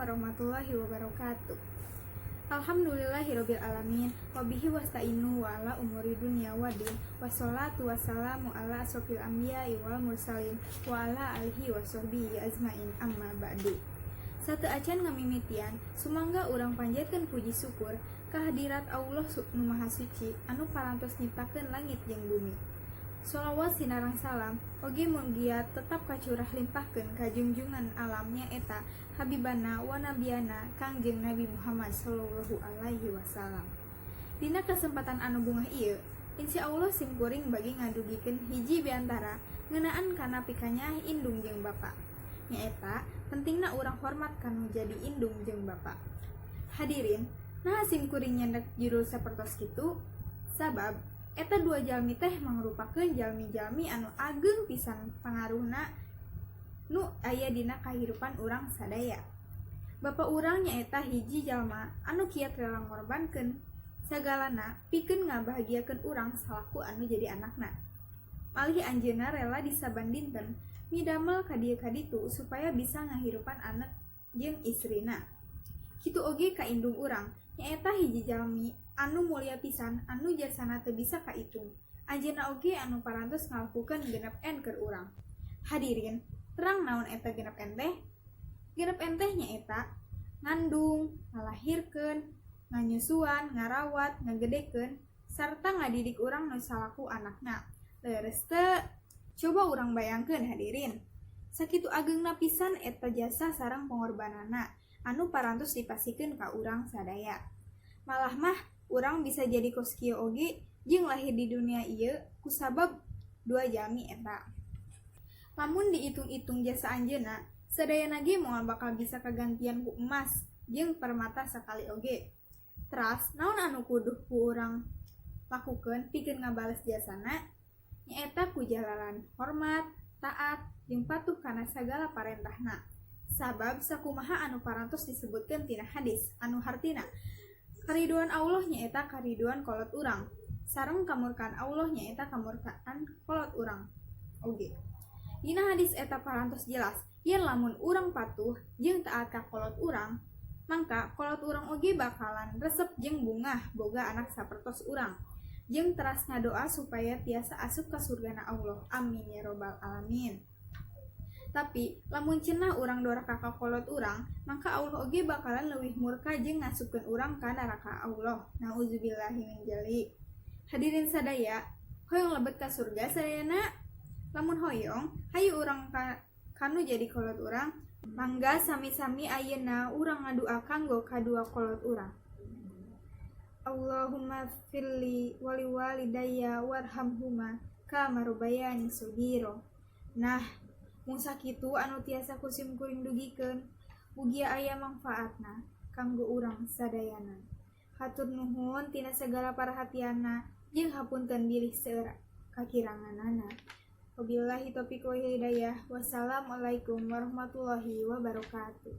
warahmatullahi wabarakatuh. Alhamdulillahirabbil alamin wa bihi wasta'inu wa ala umuri dunya waddin wassalatu wassalamu ala asrofil anbiya'i wal mursalin wa ala alihi wasahbihi ajmain amma ba'du. Satu acan ngamimitian sumangga urang panjatkeun puji syukur kehadirat Allah nu Maha Suci anu parantos nyiptakeun langit jeung bumi. Sholawat sinarang salam oge mugia tetap kacurah limpahkeun ka junjungan alamnya eta Habibana wa Nabiana Kangjeng Nabi Muhammad sallallahu alaihi wasallam. Dina kesempatan anu bungah ieu, insyaallah simkuring bagi ngadugikeun hiji beantara ngeunaan kana pikanyah indung jeung bapa. Nyaeta pentingna urang hormat kanu jadi indung jeung bapa. Hadirin, nah simkuring nyandak judul sapertos kitu sabab eta dua jalmi teh mangrupakeun jalmi-jalmi anu ageng pisan pangaruhna nu aya dina kahirupan urang sadaya. Bapa urang nyaeta hiji jalma anu kiat rela ngorbankeun sagalana pikeun ngabahagiakeun urang salaku anu jadi anakna. Malih anjeunna rela disabandingkeun midamel ka dieu ka ditu supaya bisa ngahirupan anak jeung istrina. Kitu oge ka indung urang nyaeta hiji jalmi anu mulia pisan anu jasana teu bisa kaitung. Anjeunna oge anu parantos ngalakukeun genep N keur urang. Hadirin, terang naon eta genep N teh? Genep N teh nyaeta ngandung, ngalahirkeun, nganyusuan, ngarawat, ngagedekeun, sarta ngadidik urang nu salaku anakna. Leres teu? Coba urang bayangkeun hadirin. Sakitu ageungna pisan eta jasa sareng pengorbanana anu parantos dipasikeun ka urang sadaya. Malah mah urang bisa jadi kos kieu oge jeung lahir di dunia ieu kusabab dua jalmi eta. Lamun diitung-itung jasa anjeunna, sadayana ge moal bakal bisa kagantian ku emas jeung permata sakali oge. Teras, naon anu kudu ku urang lakukeun pikeun ngabales jasana? Nyaeta ku jalaran hormat, taat, jeung patuh kana sagala parentahna. Sabab sakumaha anu parantos disebutkeun tina hadis anu hartina kariduan Allah nyaeta kariduan kolot urang, sareng kamurkaan Allah nyaeta kamurkaan kolot urang oge. Dina hadis eta parantos jelas yen lamun urang patuh jeung taat ka kolot urang, mangka kolot urang oge bakalan resep jeung bungah boga anak sapertos urang, jeung teras ngadoa supaya tiasa asup ka surgana Allah. Amin ya robbal alamin. Tapi lamun cenah urang doraka ka kolot urang, maka Allah oge bakalan leuwih murka jeung ngasupkeun urang ka neraka Allah. Nauzubillahi min dzalik. Hadirin sadaya, hoyong lebet ka surga sadayana. Lamun hoyong, hayu urang kanu jadi kolot urang, mangga sami-sami ayeuna urang ngadua kanggo kadua kolot urang. Allahumma firli wali walidayya warhamhuma kama rabbayani shaghira. Nah, mun sakitu anu tiasa kusim kuring dugikeun, mugia aya mangfaatna kanggo urang sadayana. Hatur nuhun tina sagala parahatianna jeung hapunten bilih seueur kakiranganana. Wabillahi taufiq wal hidayah. Wassalamualaikum warahmatullahi wabarakatuh.